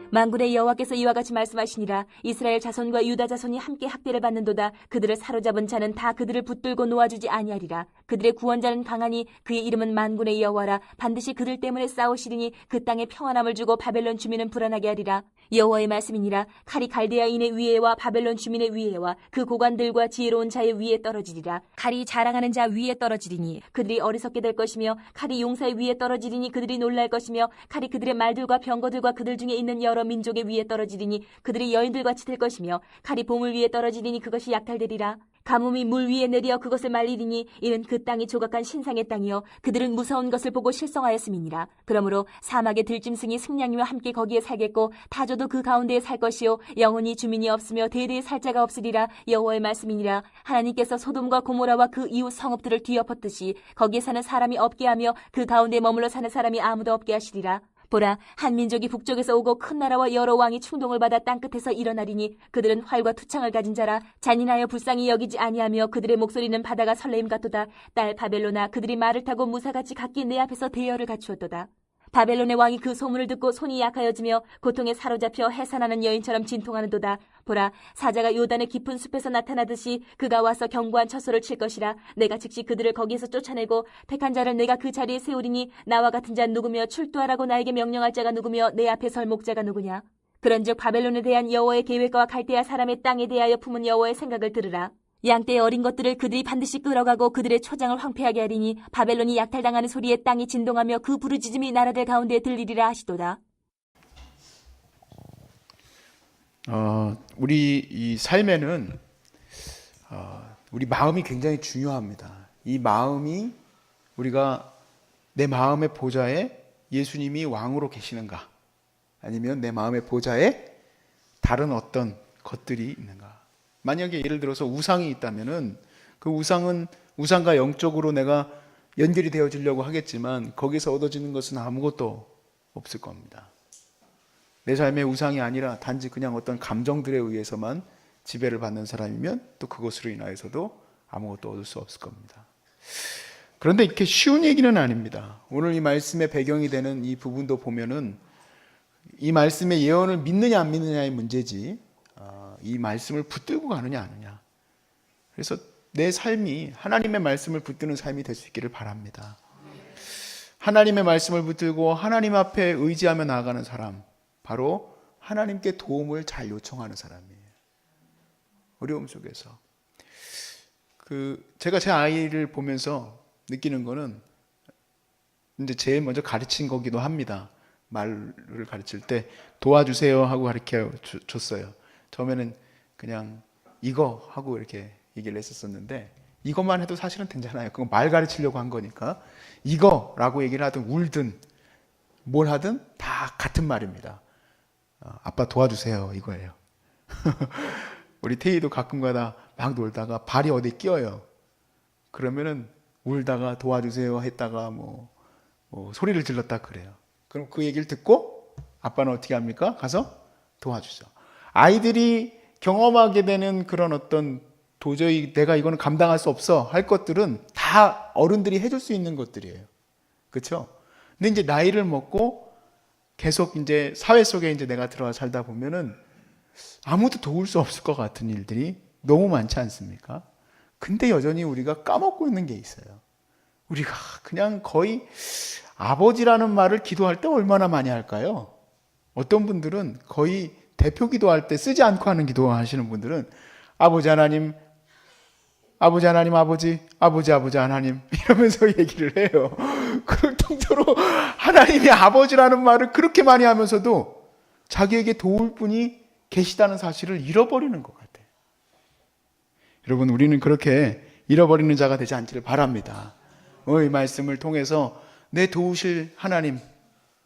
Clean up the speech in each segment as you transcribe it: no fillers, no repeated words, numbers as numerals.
만군의 여호와께서 이와 같이 말씀하시니라. 이스라엘 자손과 유다 자손이 함께 학대를 받는도다. 그들을 사로잡은 자는 다 그들을 붙들고 놓아주지 아니하리라. 그들의 구원자는 강하니 그의 이름은 만군의 여호와라. 반드시 그들 때문에 싸우시리니 그 땅에 평안함을 주고 바벨론 주민은 불안하게 하리라. 여호와의 말씀이니라. 칼이 갈대아인의 위에와 바벨론 주민의 위에와 그 고관들과 지혜로운 자의 위에 떨어지리라. 칼이 자랑하는 자 위에 떨어지리니 그들이 어리석게 될 것이며, 칼이 용사의 위에 떨어지리니 그들이 놀랄 것이며, 칼이 그들의 말들과 병거들과 그들 중에 있는 여러 민족의 위에 떨어지리니 그들이 여인들같이 될 것이며, 칼이 보물 위에 떨어지리니 그것이 약탈되리라. 가뭄이 물 위에 내려 그것을 말리리니 이는 그 땅이 조각한 신상의 땅이요 그들은 무서운 것을 보고 실성하였음이니라. 그러므로 사막의 들짐승이 승냥이와 함께 거기에 살겠고 타조도 그 가운데에 살 것이요 영원히 주민이 없으며 대대에 살 자가 없으리라. 여호와의 말씀이니라. 하나님께서 소돔과 고모라와 그 이웃 성읍들을 뒤엎었듯이 거기에 사는 사람이 없게 하며 그 가운데 머물러 사는 사람이 아무도 없게 하시리라. 보라, 한 민족이 북쪽에서 오고 큰 나라와 여러 왕이 충동을 받아 땅끝에서 일어나리니 그들은 활과 투창을 가진 자라. 잔인하여 불쌍히 여기지 아니하며 그들의 목소리는 바다가 설레임 같도다. 딸 바벨로나, 그들이 말을 타고 무사같이 각기 내 앞에서 대열을 갖추었도다. 바벨론의 왕이 그 소문을 듣고 손이 약하여지며 고통에 사로잡혀 해산하는 여인처럼 진통하는도다. 보라, 사자가 요단의 깊은 숲에서 나타나듯이 그가 와서 견고한 처소를 칠 것이라. 내가 즉시 그들을 거기에서 쫓아내고 택한 자를 내가 그 자리에 세우리니 나와 같은 자 누구며 출두하라고 나에게 명령할 자가 누구며 내 앞에 설 목자가 누구냐. 그런즉 바벨론에 대한 여호와의 계획과 갈대아 사람의 땅에 대하여 품은 여호와의 생각을 들으라. 양떼의 어린 것들을 그들이 반드시 끌어가고 그들의 초장을 황폐하게 하리니 바벨론이 약탈당하는 소리에 땅이 진동하며 그 부르짖음이 나라들 가운데 들리리라 하시도다. 우리 이 삶에는 우리 마음이 굉장히 중요합니다. 이 마음이 우리가 내 마음의 보좌에 예수님이 왕으로 계시는가, 아니면 내 마음의 보좌에 다른 어떤 것들이 있는가. 만약에 예를 들어서 우상이 있다면은 그 우상은 우상과 영적으로 내가 연결이 되어지려고 하겠지만 거기서 얻어지는 것은 아무것도 없을 겁니다. 내 삶의 우상이 아니라 단지 그냥 어떤 감정들에 의해서만 지배를 받는 사람이면 또 그것으로 인하여서도 아무것도 얻을 수 없을 겁니다. 그런데 이렇게 쉬운 얘기는 아닙니다. 오늘 이 말씀의 배경이 되는 이 부분도 보면은 이 말씀의 예언을 믿느냐 안 믿느냐의 문제지, 이 말씀을 붙들고 가느냐 안 하느냐. 그래서 내 삶이 하나님의 말씀을 붙드는 삶이 될 수 있기를 바랍니다. 하나님의 말씀을 붙들고 하나님 앞에 의지하며 나아가는 사람, 바로 하나님께 도움을 잘 요청하는 사람이에요. 어려움 속에서. 제가 제 아이를 보면서 느끼는 거는, 이제 제일 먼저 가르친 거기도 합니다. 말을 가르칠 때 도와주세요 하고 가르쳐 줬어요. 처음에는 그냥 이거 하고 이렇게 얘기를 했었는데, 이것만 해도 사실은 되잖아요. 그건 말 가르치려고 한 거니까. 이거라고 얘기를 하든 울든 뭘 하든 다 같은 말입니다. 아빠 도와주세요 이거예요. 우리 태희도 가끔가다 막 놀다가 발이 어디 끼어요. 그러면은 울다가 도와주세요 했다가 뭐 소리를 질렀다 그래요. 그럼 그 얘기를 듣고 아빠는 어떻게 합니까? 가서 도와주죠. 아이들이 경험하게 되는 그런 어떤 도저히 내가 이거는 감당할 수 없어 할 것들은 다 어른들이 해줄 수 있는 것들이에요. 그렇죠? 근데 이제 나이를 먹고 계속 이제 사회 속에 이제 내가 들어와 살다 보면은 아무도 도울 수 없을 것 같은 일들이 너무 많지 않습니까? 근데 여전히 우리가 까먹고 있는 게 있어요. 우리가 그냥 거의 아버지라는 말을 기도할 때 얼마나 많이 할까요? 어떤 분들은 거의 대표 기도할 때 쓰지 않고 하는 기도 하시는 분들은 아버지 하나님, 아버지 하나님, 아버지 하나님 이러면서 얘기를 해요. 그럴 정도로 하나님이 아버지라는 말을 그렇게 많이 하면서도 자기에게 도울 분이 계시다는 사실을 잃어버리는 것 같아요. 여러분, 우리는 그렇게 잃어버리는 자가 되지 않기를 바랍니다. 이 말씀을 통해서 내 도우실 하나님,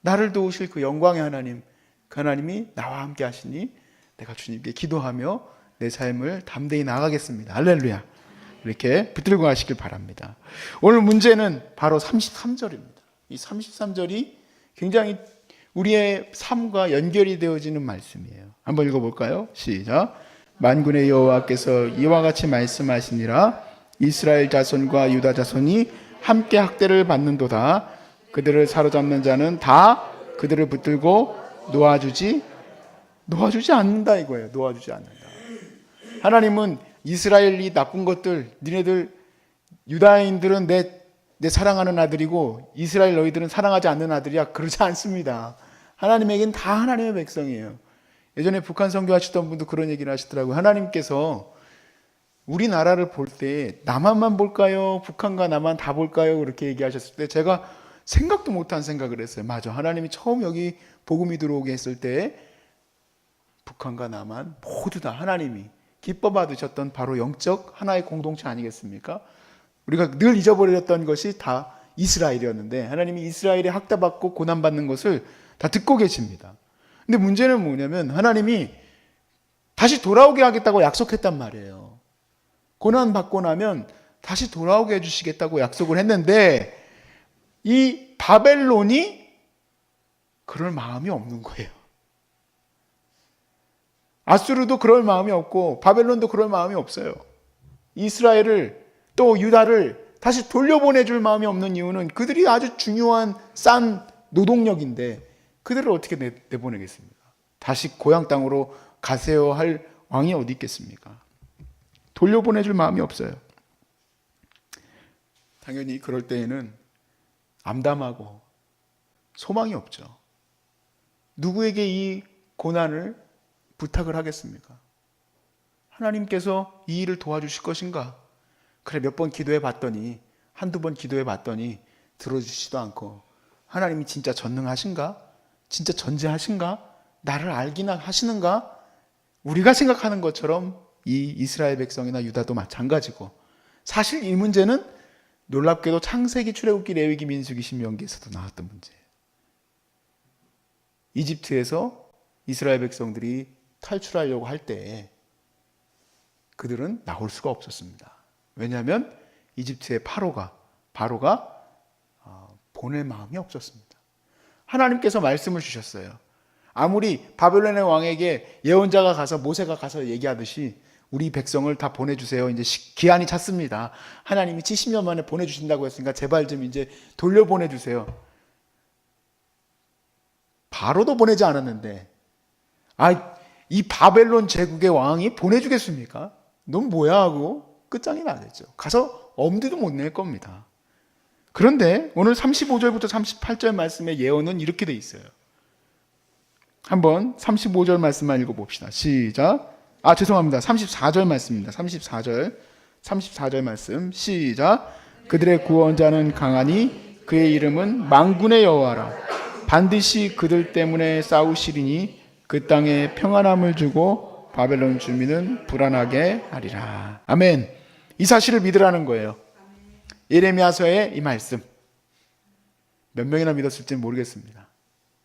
나를 도우실 그 영광의 하나님, 그 하나님이 나와 함께 하시니 내가 주님께 기도하며 내 삶을 담대히 나가겠습니다. 할렐루야. 이렇게 붙들고 가시길 바랍니다. 오늘 문제는 바로 33절입니다. 이 33절이 굉장히 우리의 삶과 연결이 되어지는 말씀이에요. 한번 읽어볼까요? 시작. 만군의 여호와께서 이와 같이 말씀하시니라. 이스라엘 자손과 유다 자손이 함께 학대를 받는도다. 그들을 사로잡는 자는 다 그들을 붙들고 놓아주지 않는다 이거예요. 놓아주지 않는다. 하나님은 이스라엘이 나쁜 것들, 니네들 유다인들은 내 사랑하는 아들이고 이스라엘 너희들은 사랑하지 않는 아들이야. 그러지 않습니다. 하나님에겐 다 하나님의 백성이에요. 예전에 북한 선교하시던 분도 그런 얘기를 하시더라고요. 하나님께서 우리나라를 볼 때 남한만 볼까요? 북한과 남한 다 볼까요? 그렇게 얘기하셨을 때 제가 생각도 못한 생각을 했어요. 맞아. 하나님이 처음 여기 복음이 들어오게 했을 때 북한과 남한 모두 다 하나님이 기뻐 받으셨던 바로 영적 하나의 공동체 아니겠습니까? 우리가 늘 잊어버렸던 것이 다 이스라엘이었는데 하나님이 이스라엘에 학대받고 고난받는 것을 다 듣고 계십니다. 근데 문제는 뭐냐면 하나님이 다시 돌아오게 하겠다고 약속했단 말이에요. 고난받고 나면 다시 돌아오게 해주시겠다고 약속을 했는데 이 바벨론이 그럴 마음이 없는 거예요. 아수르도 그럴 마음이 없고 바벨론도 그럴 마음이 없어요. 이스라엘을 또 유다를 다시 돌려보내줄 마음이 없는 이유는 그들이 아주 중요한 싼 노동력인데 그들을 어떻게 내보내겠습니까? 다시 고향 땅으로 가세요 할 왕이 어디 있겠습니까? 돌려보내줄 마음이 없어요. 당연히 그럴 때에는 암담하고 소망이 없죠. 누구에게 이 고난을 부탁을 하겠습니까? 하나님께서 이 일을 도와주실 것인가? 그래 몇 번 기도해 봤더니 한두 번 기도해 봤더니 들어주시지도 않고 하나님이 진짜 전능하신가? 진짜 전지하신가? 나를 알기나 하시는가? 우리가 생각하는 것처럼 이 이스라엘 백성이나 유다도 마찬가지고 사실 이 문제는 놀랍게도 창세기, 출애굽기, 레위기, 민수기, 신명기에서도 나왔던 문제예요. 이집트에서 이스라엘 백성들이 탈출하려고 할 때 그들은 나올 수가 없었습니다. 왜냐하면 이집트의 바로가 보낼 마음이 없었습니다. 하나님께서 말씀을 주셨어요. 아무리 바벨론의 왕에게 예언자가 가서 모세가 가서 얘기하듯이 우리 백성을 다 보내주세요. 이제 기한이 찼습니다. 하나님이 70년 만에 보내주신다고 했으니까 제발 좀 이제 돌려보내주세요. 바로도 보내지 않았는데 이 바벨론 제국의 왕이 보내주겠습니까? 넌 뭐야 하고 끝장이 나겠죠. 가서 엄두도 못 낼 겁니다. 그런데 오늘 35절부터 38절 말씀의 예언은 이렇게 돼 있어요. 한번 35절 말씀만 읽어봅시다. 시작. 죄송합니다. 34절 말씀입니다. 34절 말씀. 시작. 그들의 구원자는 강하니 그의 이름은 만군의 여호와라. 반드시 그들 때문에 싸우시리니 그 땅에 평안함을 주고 바벨론 주민은 불안하게 하리라. 아멘. 이 사실을 믿으라는 거예요. 예레미야서의 이 말씀. 몇 명이나 믿었을지는 모르겠습니다.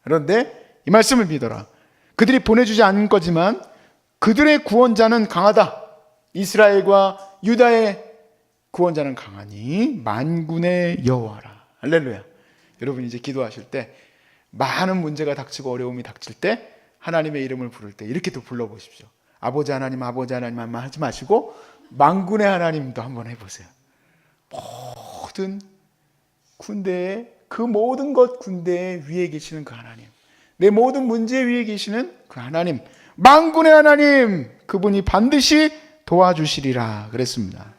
그런데 이 말씀을 믿어라. 그들이 보내주지 않은 거지만 그들의 구원자는 강하다. 이스라엘과 유다의 구원자는 강하니 만군의 여호와라. 할렐루야. 여러분 이제 기도하실 때 많은 문제가 닥치고 어려움이 닥칠 때 하나님의 이름을 부를 때 이렇게 또 불러보십시오. 아버지 하나님만 하지 마시고 만군의 하나님도 한번 해보세요. 모든 군대에 그 모든 것 군대 위에 계시는 그 하나님, 내 모든 문제 위에 계시는 그 하나님, 만군의 하나님, 그분이 반드시 도와주시리라 그랬습니다.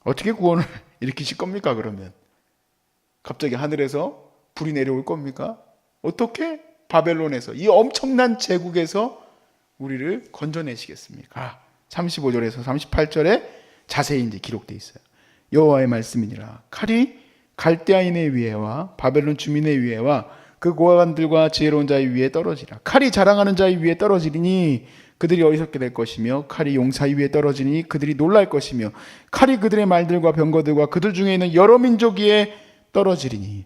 어떻게 구원을 일으키실 겁니까? 그러면 갑자기 하늘에서 불이 내려올 겁니까? 어떻게 바벨론에서 이 엄청난 제국에서 우리를 건져내시겠습니까? 35절에서 38절에 자세히 이제 기록되어 있어요. 여호와의 말씀이니라. 칼이 갈대아인의 위에와 바벨론 주민의 위에와 그 고관들과 지혜로운 자의 위에 떨어지라. 칼이 자랑하는 자의 위에 떨어지리니 그들이 어리석게 될 것이며 칼이 용사의 위에 떨어지니 그들이 놀랄 것이며 칼이 그들의 말들과 병거들과 그들 중에 있는 여러 민족 위에 떨어지리니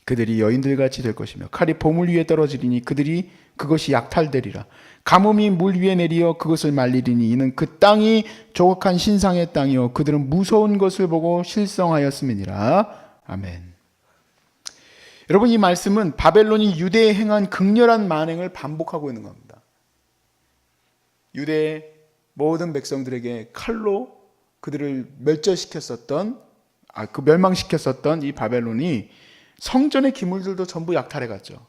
그들이 여인들같이 될 것이며 칼이 보물 위에 떨어지리니 그것이 약탈되리라. 가뭄이 물 위에 내리어 그것을 말리리니 이는 그 땅이 조각한 신상의 땅이요 그들은 무서운 것을 보고 실성하였음이니라. 아멘. 여러분 이 말씀은 바벨론이 유대에 행한 극렬한 만행을 반복하고 있는 겁니다. 유대의 모든 백성들에게 칼로 그들을 멸절시켰었던 그 멸망시켰었던 이 바벨론이 성전의 기물들도 전부 약탈해 갔죠.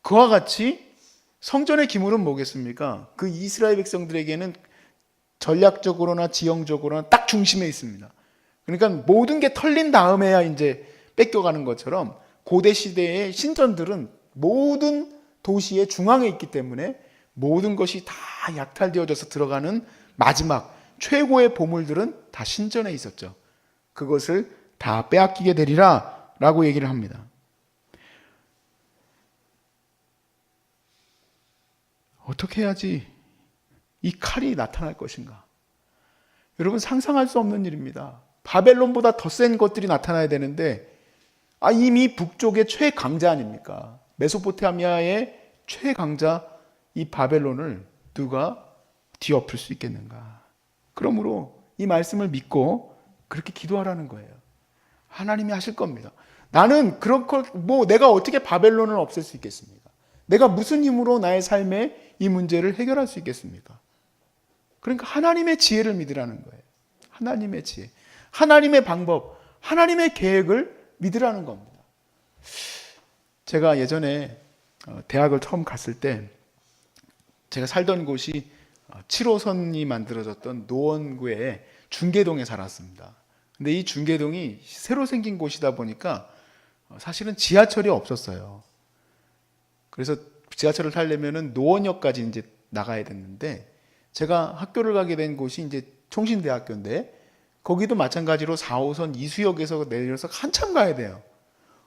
그와 같이 성전의 기물은 뭐겠습니까? 그 이스라엘 백성들에게는 전략적으로나 지형적으로나 딱 중심에 있습니다. 그러니까 모든 게 털린 다음에야 이제 뺏겨가는 것처럼 고대 시대의 신전들은 모든 도시의 중앙에 있기 때문에 모든 것이 다 약탈되어져서 들어가는 마지막 최고의 보물들은 다 신전에 있었죠. 그것을 다 빼앗기게 되리라 라고 얘기를 합니다. 어떻게 해야지 이 칼이 나타날 것인가? 여러분 상상할 수 없는 일입니다. 바벨론보다 더 센 것들이 나타나야 되는데 이미 북쪽의 최강자 아닙니까? 메소포타미아의 최강자 이 바벨론을 누가 뒤엎을 수 있겠는가? 그러므로 이 말씀을 믿고 그렇게 기도하라는 거예요. 하나님이 하실 겁니다. 나는 그런 걸 내가 어떻게 바벨론을 없앨 수 있겠습니까? 내가 무슨 힘으로 나의 삶에 이 문제를 해결할 수 있겠습니까? 그러니까 하나님의 지혜를 믿으라는 거예요. 하나님의 지혜, 하나님의 방법, 하나님의 계획을 믿으라는 겁니다. 제가 예전에 대학을 처음 갔을 때 제가 살던 곳이 7호선이 만들어졌던 노원구의 중계동에 살았습니다. 근데 이 중계동이 새로 생긴 곳이다 보니까 사실은 지하철이 없었어요. 그래서 지하철을 타려면은 노원역까지 이제 나가야 됐는데 제가 학교를 가게 된 곳이 이제 총신대학교인데 거기도 마찬가지로 4호선 이수역에서 내려서 한참 가야 돼요.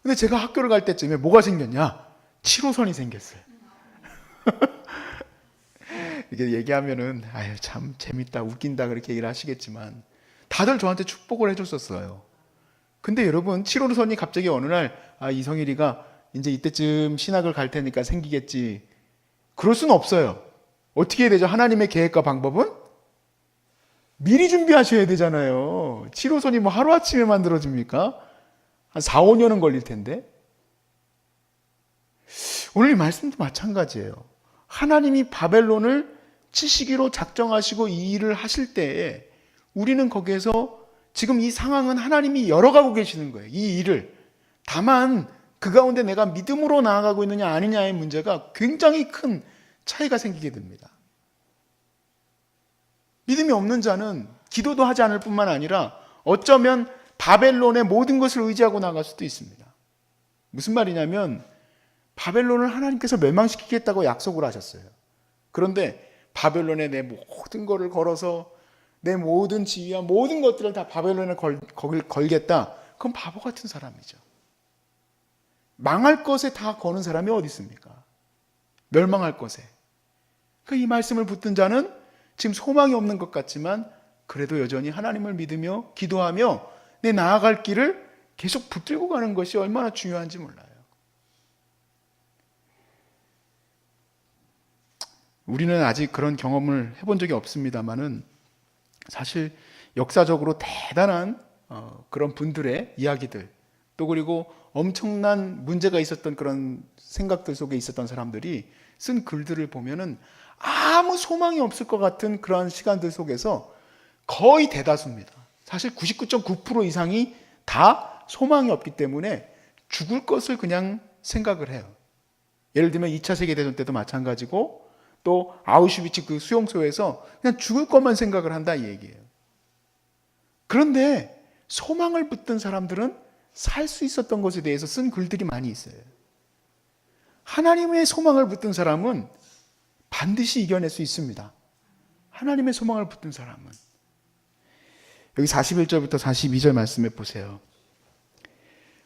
근데 제가 학교를 갈 때쯤에 뭐가 생겼냐? 7호선이 생겼어요. 이렇게 얘기하면은 참 재밌다, 웃긴다 그렇게 얘기를 하시겠지만 다들 저한테 축복을 해줬었어요. 근데 여러분 7호선이 갑자기 어느 날 이성일이가 이제 이때쯤 신학을 갈 테니까 생기겠지. 그럴 수는 없어요. 어떻게 해야 되죠? 하나님의 계획과 방법은 미리 준비하셔야 되잖아요. 7호선이 뭐 하루아침에 만들어집니까? 한 4, 5년은 걸릴 텐데. 오늘 이 말씀도 마찬가지예요. 하나님이 바벨론을 치시기로 작정하시고 이 일을 하실 때에 우리는 거기에서 지금 이 상황은 하나님이 열어가고 계시는 거예요. 이 일을. 다만 그 가운데 내가 믿음으로 나아가고 있느냐 아니냐의 문제가 굉장히 큰 차이가 생기게 됩니다. 믿음이 없는 자는 기도도 하지 않을 뿐만 아니라 어쩌면 바벨론의 모든 것을 의지하고 나갈 수도 있습니다. 무슨 말이냐면 바벨론을 하나님께서 멸망시키겠다고 약속을 하셨어요. 그런데 바벨론에 내 모든 것을 걸어서 내 모든 지위와 모든 것들을 다 바벨론에 걸겠다. 그건 바보 같은 사람이죠. 망할 것에 다 거는 사람이 어디 있습니까? 멸망할 것에. 이 말씀을 붙든 자는 지금 소망이 없는 것 같지만 그래도 여전히 하나님을 믿으며 기도하며 내 나아갈 길을 계속 붙들고 가는 것이 얼마나 중요한지 몰라요. 우리는 아직 그런 경험을 해본 적이 없습니다만은 사실 역사적으로 대단한 그런 분들의 이야기들 또 그리고 엄청난 문제가 있었던 그런 생각들 속에 있었던 사람들이 쓴 글들을 보면은 아무 소망이 없을 것 같은 그런 시간들 속에서 거의 대다수입니다. 사실 99.9% 이상이 다 소망이 없기 때문에 죽을 것을 그냥 생각을 해요. 예를 들면 2차 세계대전 때도 마찬가지고 또 아우슈비츠 그 수용소에서 그냥 죽을 것만 생각을 한다 이 얘기예요. 그런데 소망을 붙든 사람들은 살 수 있었던 것에 대해서 쓴 글들이 많이 있어요. 하나님의 소망을 붙든 사람은 반드시 이겨낼 수 있습니다. 하나님의 소망을 붙든 사람은. 여기 41절부터 42절 말씀해 보세요.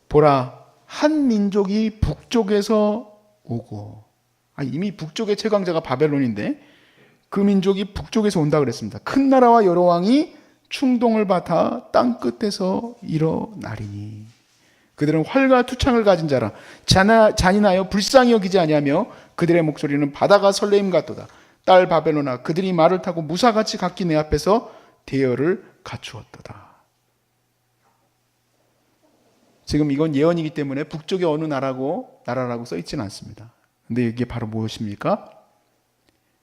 보라, 한 민족이 북쪽에서 오고, 이미 북쪽의 최강자가 바벨론인데 그 민족이 북쪽에서 온다 그랬습니다. 큰 나라와 여러 왕이 충동을 받아 땅 끝에서 일어나리니 그들은 활과 투창을 가진 자라 잔인하여 불쌍히 여기지 아니하며 그들의 목소리는 바다가 설레임 같도다. 딸 바벨론아, 그들이 말을 타고 무사같이 각기 내 앞에서 대열을 갖추었도다. 지금 이건 예언이기 때문에 북쪽의 어느 나라라고 써 있지는 않습니다. 근데 이게 바로 무엇입니까?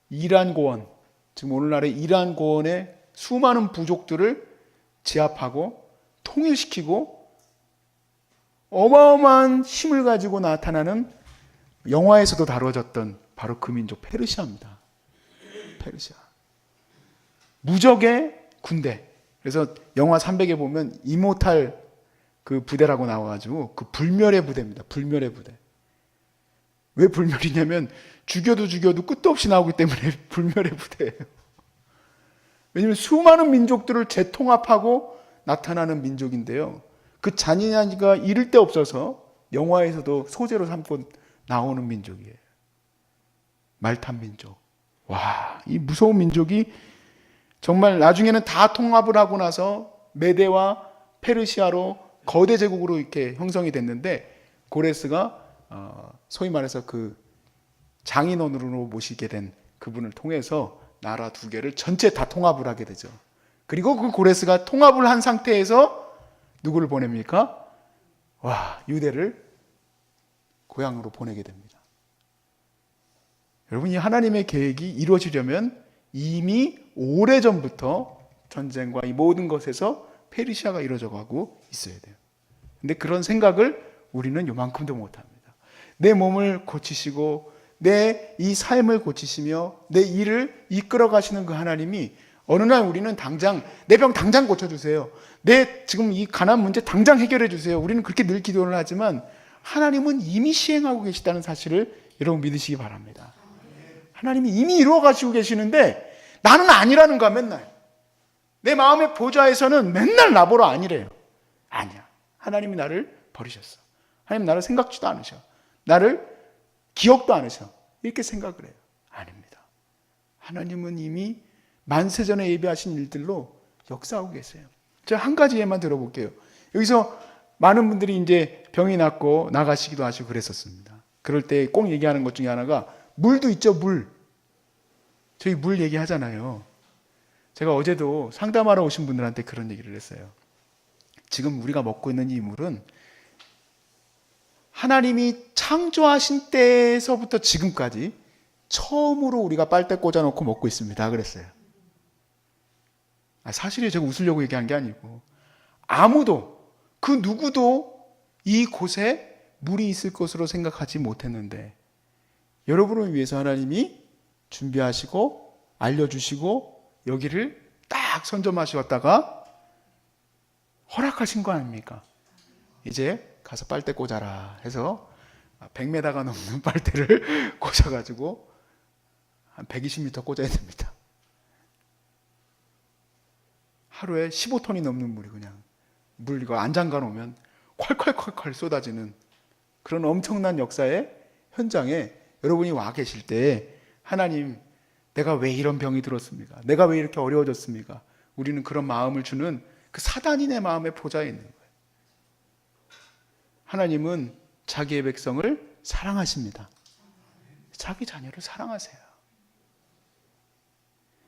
이란 고원, 지금 오늘날의 이란 고원의 수많은 부족들을 제압하고 통일시키고 어마어마한 힘을 가지고 나타나는, 영화에서도 다뤄졌던 바로 그 민족 페르시아입니다. 페르시아. 무적의 군대. 그래서 영화 300에 보면 이모탈 그 부대라고 나와가지고 그 불멸의 부대입니다. 불멸의 부대. 왜 불멸이냐면 죽여도 끝도 없이 나오기 때문에 불멸의 부대예요. 왜냐하면 수많은 민족들을 재통합하고 나타나는 민족인데요. 그 잔인하기가 이를 데 없어서 영화에서도 소재로 삼고 나오는 민족이에요. 말탄 민족. 와, 이 무서운 민족이 정말 나중에는 다 통합을 하고 나서 메대와 페르시아로 거대 제국으로 이렇게 형성이 됐는데, 고레스가 소위 말해서 그 장인어른으로 모시게 된 그분을 통해서 나라 두 개를 전체 다 통합을 하게 되죠. 그리고 그 고레스가 통합을 한 상태에서 누구를 보냅니까? 와, 유대를 고향으로 보내게 됩니다. 여러분, 이 하나님의 계획이 이루어지려면 이미 오래전부터 전쟁과 이 모든 것에서 페르시아가 이루어져 가고 있어야 돼요. 근데 그런 생각을 우리는 요만큼도 못합니다. 내 몸을 고치시고 내 이 삶을 고치시며 내 일을 이끌어 가시는 그 하나님이 어느 날 우리는 당장 내 병 당장 고쳐주세요, 내 지금 이 가난 문제 당장 해결해 주세요, 우리는 그렇게 늘 기도를 하지만 하나님은 이미 시행하고 계시다는 사실을 여러분 믿으시기 바랍니다. 하나님이 이미 이루어 가시고 계시는데 나는 아니라는 거야. 맨날 내 마음의 보좌에서는 맨날 나보러 아니래요. 아니야. 하나님이 나를 버리셨어. 하나님 나를 생각지도 않으셔. 나를 기억도 않으셔. 이렇게 생각을 해요. 아닙니다. 하나님은 이미 만세전에 예비하신 일들로 역사하고 계세요. 제가 한 가지 예만 들어볼게요. 여기서 많은 분들이 이제 병이 낫고 나가시기도 하시고 그랬었습니다. 그럴 때 꼭 얘기하는 것 중에 하나가 물도 있죠. 물. 저희 물 얘기하잖아요. 제가 어제도 상담하러 오신 분들한테 그런 얘기를 했어요. 지금 우리가 먹고 있는 이 물은 하나님이 창조하신 때에서부터 지금까지 처음으로 우리가 빨대 꽂아놓고 먹고 있습니다. 그랬어요. 사실이 제가 웃으려고 얘기한 게 아니고, 아무도 그 누구도 이곳에 물이 있을 것으로 생각하지 못했는데 여러분을 위해서 하나님이 준비하시고 알려주시고 여기를 딱 선점하셨다가 허락하신 거 아닙니까? 이제 가서 빨대 꽂아라 해서 100m가 넘는 빨대를 꽂아가지고 한 120m 꽂아야 됩니다. 하루에 15톤이 넘는 물이 그냥 물 이거 안 잠가 놓으면 콸콸콸콸 쏟아지는 그런 엄청난 역사의 현장에 여러분이 와 계실 때 하나님, 내가 왜 이런 병이 들었습니까? 내가 왜 이렇게 어려워졌습니까? 우리는 그런 마음을 주는 그 사단이 내 마음의 보좌에 있는 거예요. 하나님은 자기의 백성을 사랑하십니다. 자기 자녀를 사랑하세요.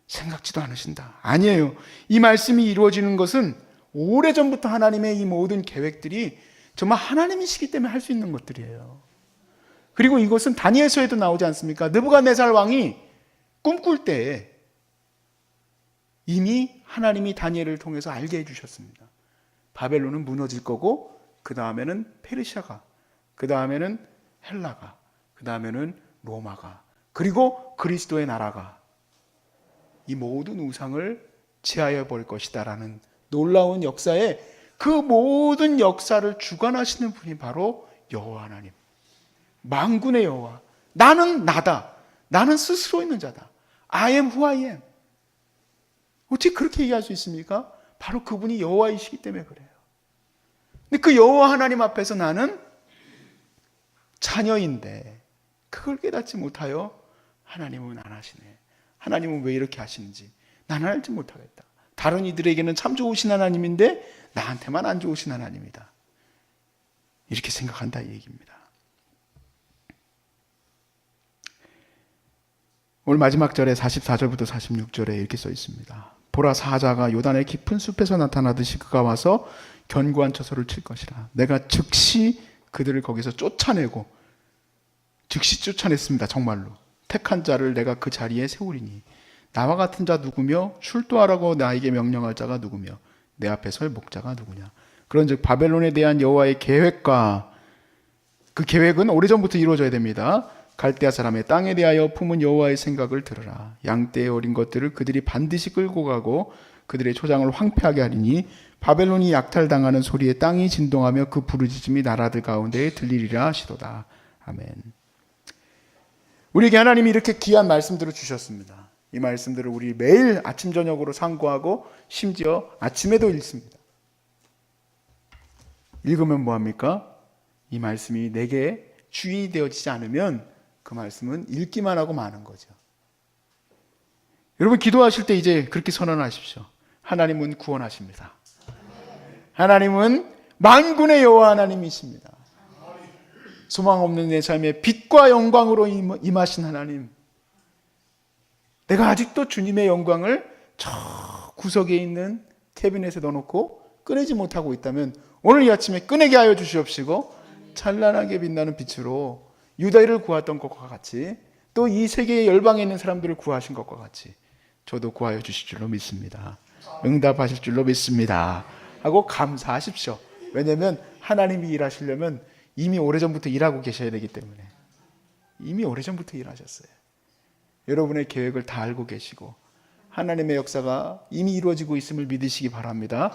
생각지도 않으신다. 아니에요. 이 말씀이 이루어지는 것은 오래전부터 하나님의 이 모든 계획들이 정말 하나님이시기 때문에 할 수 있는 것들이에요. 그리고 이것은 다니엘서에도 나오지 않습니까? 느부갓네살 왕이 꿈꿀 때에 이미 하나님이 다니엘을 통해서 알게 해주셨습니다. 바벨론은 무너질 거고 그 다음에는 페르시아가, 그 다음에는 헬라가, 그 다음에는 로마가, 그리고 그리스도의 나라가 이 모든 우상을 제하여 버릴 것이다라는 놀라운 역사에 그 모든 역사를 주관하시는 분이 바로 여호와 하나님, 만군의 여호와. 나는 나다. 나는 스스로 있는 자다. I am who I am. 어떻게 그렇게 얘기할 수 있습니까? 바로 그분이 여호와이시기 때문에 그래요. 근데 그 여호와 하나님 앞에서 나는 자녀인데 그걸 깨닫지 못하여 하나님은 안 하시네. 하나님은 왜 이렇게 하시는지 나는 알지 못하겠다. 다른 이들에게는 참 좋으신 하나님인데 나한테만 안 좋으신 하나님이다. 이렇게 생각한다 이 얘기입니다. 오늘 마지막 절에 44절부터 46절에 이렇게 써 있습니다. 보라, 사자가 요단의 깊은 숲에서 나타나듯이 그가 와서 견고한 처소를 칠 것이라. 내가 즉시 그들을 거기서 쫓아내고, 즉시 쫓아냈습니다. 정말로. 택한 자를 내가 그 자리에 세우리니 나와 같은 자 누구며 출두하라고 나에게 명령할 자가 누구며 내 앞에 설 목자가 누구냐. 그런즉 바벨론에 대한 여호와의 계획과 그 계획은 오래전부터 이루어져야 됩니다. 갈대아 사람의 땅에 대하여 품은 여호와의 생각을 들으라. 양떼의 어린 것들을 그들이 반드시 끌고 가고 그들의 초장을 황폐하게 하리니 바벨론이 약탈당하는 소리에 땅이 진동하며 그 부르짖음이 나라들 가운데에 들리리라 하시도다. 아멘. 우리에게 하나님이 이렇게 귀한 말씀들을 주셨습니다. 이 말씀들을 우리 매일 아침 저녁으로 상고하고 심지어 아침에도 읽습니다. 읽으면 뭐합니까? 이 말씀이 내게 주인이 되어지지 않으면 그 말씀은 읽기만 하고 마는 거죠. 여러분 기도하실 때 이제 그렇게 선언하십시오. 하나님은 구원하십니다. 하나님은 만군의 여호와 하나님이십니다. 소망 없는 내 삶에 빛과 영광으로 임하신 하나님. 내가 아직도 주님의 영광을 저 구석에 있는 캐비넷에 넣어놓고 꺼내지 못하고 있다면 오늘 이 아침에 꺼내게 하여 주시옵시고 찬란하게 빛나는 빛으로 유다인을 구했던 것과 같이 또 이 세계의 열방에 있는 사람들을 구하신 것과 같이 저도 구하여 주실 줄로 믿습니다. 응답하실 줄로 믿습니다. 하고 감사하십시오. 왜냐하면 하나님이 일하시려면 이미 오래전부터 일하고 계셔야 되기 때문에 이미 오래전부터 일하셨어요. 여러분의 계획을 다 알고 계시고 하나님의 역사가 이미 이루어지고 있음을 믿으시기 바랍니다.